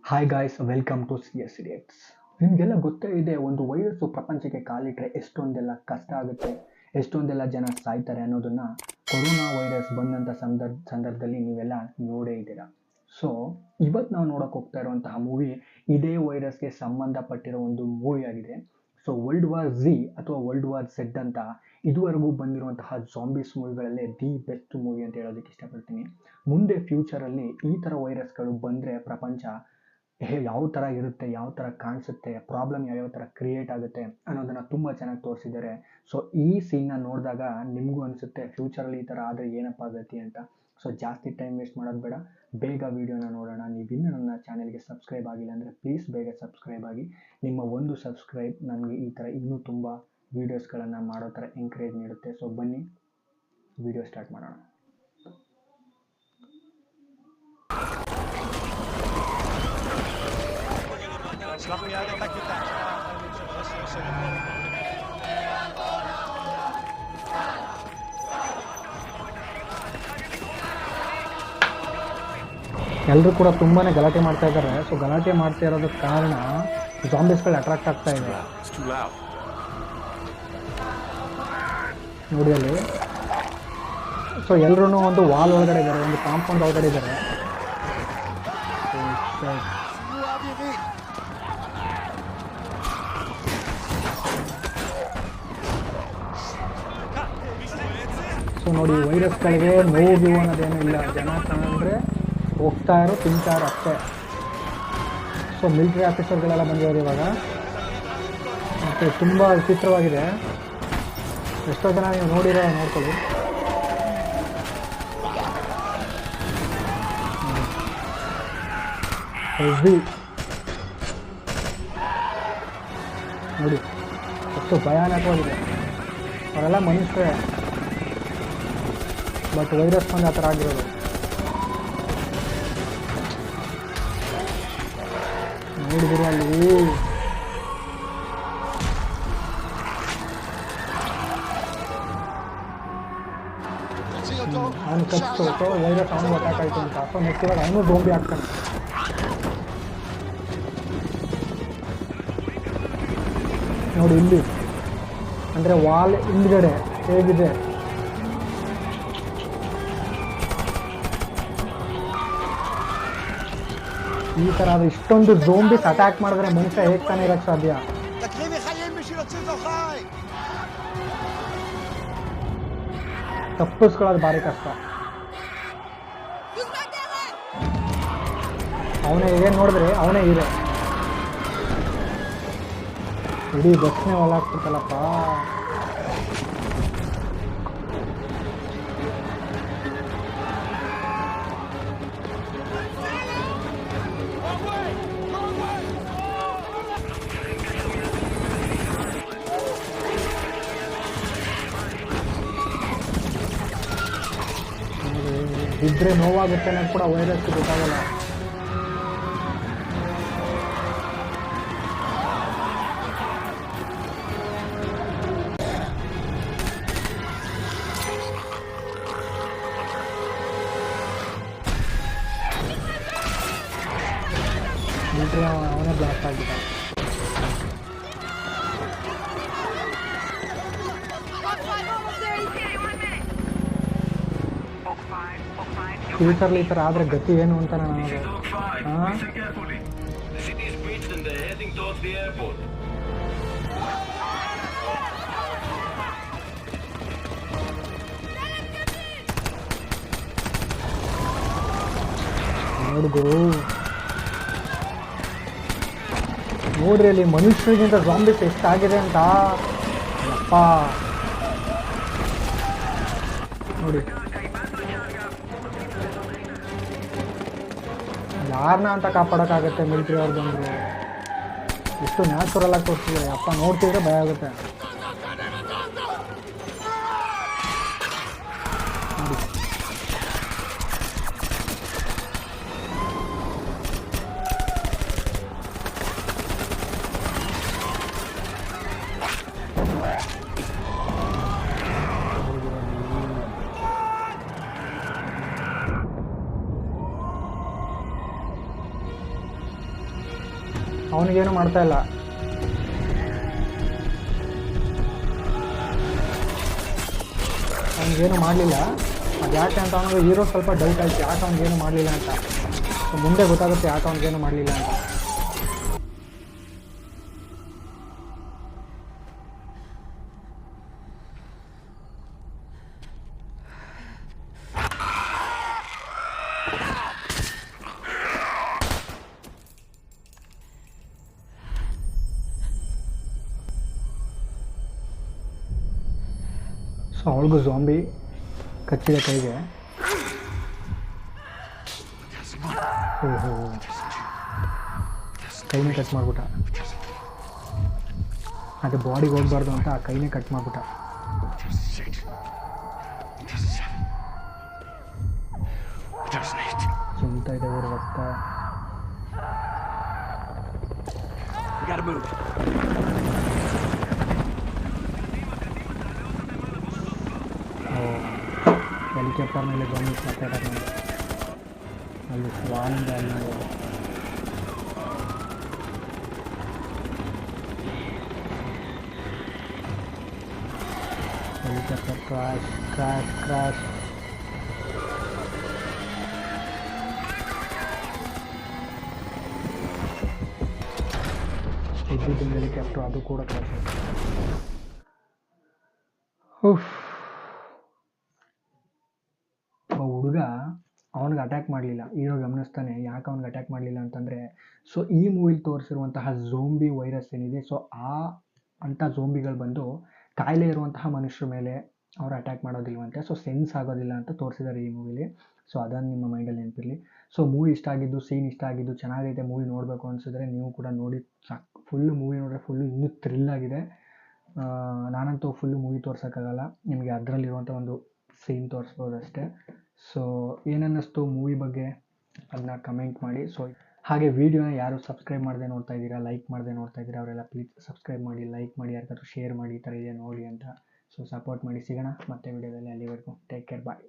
Hi guys, welcome to CS Reacts. ನಿಮಗೆಲ್ಲ ಗೊತ್ತೇ ಇದೆ, ಒಂದು ವೈರಸ್ಸು ಪ್ರಪಂಚಕ್ಕೆ ಕಾಲಿಟ್ಟರೆ ಎಷ್ಟೊಂದೆಲ್ಲ ಕಷ್ಟ ಆಗುತ್ತೆ, ಎಷ್ಟೊಂದೆಲ್ಲ ಜನ ಸಾಯ್ತಾರೆ ಅನ್ನೋದನ್ನು ಕೊರೋನಾ ವೈರಸ್ ಬಂದಂಥ ಸಂದರ್ಭದಲ್ಲಿ ನೀವೆಲ್ಲ ನೋಡೇ ಇದ್ದೀರಾ. ಸೊ ಇವತ್ತು ನಾವು ನೋಡೋಕೆ ಹೋಗ್ತಾ ಇರುವಂತಹ ಮೂವಿ ಇದೇ ವೈರಸ್ಗೆ ಸಂಬಂಧಪಟ್ಟಿರೋ ಒಂದು ಮೂವಿ ಆಗಿದೆ. ಸೊ ವರ್ಲ್ಡ್ ವಾರ್ Z ಅಥವಾ ವರ್ಲ್ಡ್ ವಾರ್ Z ಅಂತ ಇದುವರೆಗೂ ಬಂದಿರುವಂತಹ ಜಾಂಬೀಸ್ ಮೂವಿಗಳಲ್ಲೇ ದಿ ಬೆಸ್ಟ್ ಮೂವಿ ಅಂತ ಹೇಳೋದಕ್ಕೆ ಇಷ್ಟಪಡ್ತೀನಿ. ಮುಂದೆ ಫ್ಯೂಚರಲ್ಲಿ ಈ ಥರ ವೈರಸ್ಗಳು ಬಂದರೆ ಪ್ರಪಂಚ ಯಾವ ಥರ ಇರುತ್ತೆ, ಯಾವ ಥರ ಕಾಣಿಸುತ್ತೆ, ಪ್ರಾಬ್ಲಮ್ ಯಾವ್ಯಾವ ಥರ ಕ್ರಿಯೇಟ್ ಆಗುತ್ತೆ ಅನ್ನೋದನ್ನು ತುಂಬ ಚೆನ್ನಾಗಿ ತೋರಿಸಿದ್ದಾರೆ. ಸೊ ಈ ಸೀನ್ನ ನೋಡಿದಾಗ ನಿಮಗೂ ಅನಿಸುತ್ತೆ ಫ್ಯೂಚರಲ್ಲಿ ಈ ಥರ ಆದರೆ ಏನಪ್ಪ ಆಗತ್ತೆ ಅಂತ. ಸೊ ಜಾಸ್ತಿ ಟೈಮ್ ವೇಸ್ಟ್ ಮಾಡೋದು ಬೇಡ, ಬೇಗ ವೀಡಿಯೋನ ನೋಡೋಣ. ನೀವಿನ್ನೂ ನನ್ನ ಚಾನೆಲ್ಗೆ ಸಬ್ಸ್ಕ್ರೈಬ್ ಆಗಿಲ್ಲ ಅಂದರೆ ಪ್ಲೀಸ್ ಬೇಗ ಸಬ್ಸ್ಕ್ರೈಬ್ ಆಗಿ. ನಿಮ್ಮ ಒಂದು ಸಬ್ಸ್ಕ್ರೈಬ್ ನನಗೆ ಈ ಥರ ಇನ್ನೂ ತುಂಬ ವೀಡಿಯೋಸ್ಗಳನ್ನು ಮಾಡೋ ಥರ ಎಂಕರೇಜ್ ನೀಡುತ್ತೆ. ಸೊ ಬನ್ನಿ ವಿಡಿಯೋ ಸ್ಟಾರ್ಟ್ ಮಾಡೋಣ. Slag me uit, tak je tak. ಎಲ್ಲರೂ ಕೂಡ ತುಂಬಾ ಗಲಾಟೆ ಮಾಡ್ತಾ ಇದ್ದಾರೆ. ಸೊ ಗಲಾಟೆ ಮಾಡ್ತಾ ಇರೋದಕ್ಕೆ ಕಾರಣ ಜಾಂಬೀಸ್ಗಳು ಅಟ್ರಾಕ್ಟ್ ಆಗ್ತಾ ಇದೆ ನೋಡಿ ಅಲ್ಲಿ. ಸೊ ಎಲ್ಲರೂ ಒಂದು ವಾಲ್ ಒಳಗಡೆ ಇದ್ದಾರೆ, ಒಂದು ಕಾಂಪೌಂಡ್ ಒಳಗಡೆ ಇದ್ದಾರೆ. ಸೊ ನೋಡಿ, ವೈರಸ್ಗಳಿಗೆ ನೋವು ಅನ್ನೋದೇನೂ ಇಲ್ಲ. ಜನ ಅಂದರೆ ಹೋಗ್ತಾ ಇರೋ ತಿಂತಾ ಇರೋ ಅಷ್ಟೇ. ಸೊ ಮಿಲಿಟರಿ ಆಫೀಸರ್ಗಳೆಲ್ಲ ಬಂದಿದ್ದಾರೆ ಇವಾಗ. ಮತ್ತು ತುಂಬ ವಿಚಿತ್ರವಾಗಿದೆ. ಎಷ್ಟೋ ಜನ ನೀವು ನೋಡ್ಕೊಳ್ಳಿ. ನೋಡಿ ಎಷ್ಟು ಭಯಾನಕವಾಗಿದೆ. ಅವರೆಲ್ಲ ಮನುಷ್ಯರೇ, ಬಟ್ ವೈರಸ್ ಬಂದು ಆ ಥರ ಆಗಿರೋದು. ನೋಡಿದಿರಿ ಅಲ್ಲಿ ಅವನು ಕಚ್ಚಿತು, ವೈರಸ್ ಅವನು ಅಟ್ಯಾಕ್ ಆಯಿತು ಅಂತ. ಸೊ ನೆಕ್ಸ್ಟ್ ಇವಾಗ ಅವನು ಝೋಂಬಿ ಆಗ್ತಾನೆ. ನೋಡಿ ಇಲ್ಲಿ ಅಂದರೆ ವಾಲ್ ಹಿಂದ್ಗಡೆ ಹೇಗಿದೆ. ಈ ಥರ ಅದು ಇಷ್ಟೊಂದು ಝೋಂಬೀಸ್ ಅಟ್ಯಾಕ್ ಮಾಡಿದ್ರೆ ಮನುಷ್ಯ ಹೇಗೆ ತಾನೇ ಇರೋಕ್ಕೆ ಸಾಧ್ಯ? ತಪ್ಪಿಸ್ಕೊಳ್ಳೋದು ಭಾರಿ ಕಷ್ಟ. ಅವನೇ ಏನು ನೋಡಿದ್ರೆ ಅವನೇ ಹೀರೋ. ಇಡೀ ಬಸ್ನೇ ಹೊಲಾಗ್ತಿತ್ತಲ್ಲಪ್ಪ. ಬಿದ್ದರೆ ನೋವಾಗುತ್ತೆ ಅನ್ನೋದು ಕೂಡ ವೈರಸ್ ಗೊತ್ತಾಗಲ್ಲ. ಮಿಲಿಟರಿ ಅವನೇ ಬ್ಲಾಸ್ಟ್ ಆಗಿದ್ದ. ಫ್ಯೂಚರ್ಲಿ ಈ ಥರ ಆದರೆ ಗತಿ ಏನು ಅಂತ ನನಗೆ. ನೋಡ್ರಿ ಅಲ್ಲಿ ಮನುಷ್ಯರಿಗಿಂತ ಜಾಂಬೀಸ್ ಎಷ್ಟಾಗಿದೆ ಅಂತ. ಅಪ್ಪ ನೋಡಿ, ಯಾರನ್ನ ಅಂತ ಕಾಪಾಡೋಕ್ಕಾಗತ್ತೆ ಮಿಲಿಟ್ರಿ ಅವ್ರು ಬಂದರು. ಎಷ್ಟು ನ್ಯಾಚುರಲ್ ಆಗಿ ತೋರಿಸಿದ್ದಾರೆ. ಅಪ್ಪ ನೋಡ್ತಿದ್ರೆ ಭಯ ಆಗುತ್ತೆ. ನೋಡಿ ಅವನಿಗೇನು ಮಾಡ್ತಾ ಇಲ್ಲ. ಅವನಿಗೇನು ಮಾಡಲಿಲ್ಲ. ಅದು ಯಾಕೆ ಅಂತ ಅವನಿಗೆ ಹೀರೋ ಸ್ವಲ್ಪ ಡೌಟ್ ಆಯ್ತು, ಯಾಕೆ ಅವ್ನಿಗೇನು ಮಾಡಲಿಲ್ಲ ಅಂತ. ಸೊ ಮುಂದೆ ಗೊತ್ತಾಗುತ್ತೆ ಯಾಕೆ ಅವ್ನಿಗೇನು ಮಾಡಲಿಲ್ಲ ಅಂತ. ಸೊ ಅವಳಿಗೂ ಝಾಂಬಿ ಕಚ್ಚಿದೆ ಕೈಗೆ. ಓಹೋ, ಕೈನೇ ಕಟ್ ಮಾಡಿಬಿಟ್ಟ. ಅದು ಬಾಡಿಗೆ ಹೋಗ್ಬಾರ್ದು ಅಂತ ಆ ಕೈನೇ ಕಟ್ ಮಾಡಿಬಿಟ್ಟ. ಚಿಂತ ಇದೆ ಊರ ರಕ್ತ. ಹೆಲಿಕಾಪ್ಟರ್ ಮೇಲೆ ಬಂದು ಅಟ್ಯಾಕ್ ಮಾಡಿ ಅಲ್ಲಿ ಸ್ವಾನಿಂದ ಅಲ್ಲಿ ಹೆಲಿಕಾಪ್ಟರ್ ಕ್ರಾಶ್ ಕ್ರಾಶ್ ಕ್ರಾಶ್. ಇದ್ದಿದ್ದು ಹೆಲಿಕಾಪ್ಟರ್ ಅದು ಕೂಡ ಕ್ರಾಶ್ ಆಯಿತು. ಹುಡುಗ ಅವನಿಗೆ ಅಟ್ಯಾಕ್ ಮಾಡಲಿಲ್ಲ. ಹೀರೋ ಗಮನಿಸ್ತಾನೆ ಯಾಕೆ ಅವ್ನಿಗೆ ಅಟ್ಯಾಕ್ ಮಾಡಲಿಲ್ಲ ಅಂತಂದರೆ, ಸೊ ಈ ಮೂವಿಲಿ ತೋರಿಸಿರುವಂತಹ ಝೋಂಬಿ ವೈರಸ್ ಏನಿದೆ, ಸೊ ಅಂಥ ಝೋಂಬಿಗಳು ಬಂದು ಕಾಯಿಲೆ ಇರುವಂತಹ ಮನುಷ್ಯರ ಮೇಲೆ ಅವರು ಅಟ್ಯಾಕ್ ಮಾಡೋದಿಲ್ವಂತೆ. ಸೊ ಸೆನ್ಸ್ ಆಗೋದಿಲ್ಲ ಅಂತ ತೋರಿಸಿದ್ದಾರೆ ಈ ಮೂವಿಲಿ. ಸೊ ಅದನ್ನು ನಿಮ್ಮ ಮೈಂಡಲ್ಲಿ ನೆನಪಿರಲಿ. ಸೊ ಮೂವಿ ಇಷ್ಟ ಆಗಿದ್ದು, ಸೀನ್ ಇಷ್ಟ ಆಗಿದ್ದು, ಚೆನ್ನಾಗೈತೆ ಮೂವಿ ನೋಡಬೇಕು ಅನಿಸಿದ್ರೆ ನೀವು ಕೂಡ ನೋಡಿ. ಫುಲ್ಲು ಮೂವಿ ನೋಡಿದ್ರೆ ಫುಲ್ಲು ಇನ್ನೂ ಥ್ರಿಲ್ ಆಗಿದೆ. ನಾನಂತೂ ಫುಲ್ಲು ಮೂವಿ ತೋರ್ಸೋಕ್ಕಾಗಲ್ಲ, ನಿಮಗೆ ಅದರಲ್ಲಿರುವಂಥ ಒಂದು ಸೀನ್ ತೋರಿಸ್ಬೋದು ಅಷ್ಟೇ. ಸೊ ಏನನ್ನಿಸ್ತು ಮೂವಿ ಬಗ್ಗೆ ಅದನ್ನ ಕಮೆಂಟ್ ಮಾಡಿ. ಸೊ ಹಾಗೆ ವೀಡಿಯೋನ ಯಾರು ಸಬ್ಸ್ಕ್ರೈಬ್ ಮಾಡದೆ ನೋಡ್ತಾ ಇದ್ದೀರಾ, ಲೈಕ್ ಮಾಡದೆ ನೋಡ್ತಾ ಇದ್ದೀರಾ, ಅವರೆಲ್ಲ ಪ್ಲೀಸ್ ಸಬ್ಸ್ಕ್ರೈಬ್ ಮಾಡಿ, ಲೈಕ್ ಮಾಡಿ, ಯಾರಿಗಾದ್ರೂ ಶೇರ್ ಮಾಡಿ, ಈ ಥರ ಇದೆ ನೋಡಿ ಅಂತ. ಸೊ ಸಪೋರ್ಟ್ ಮಾಡಿ. ಸಿಗೋಣ ಮತ್ತೆ ವೀಡಿಯೋದಲ್ಲಿ. ಅಲ್ಲಿವರೆಗೂ ಟೇಕ್ ಕೇರ್, ಬಾಯ್.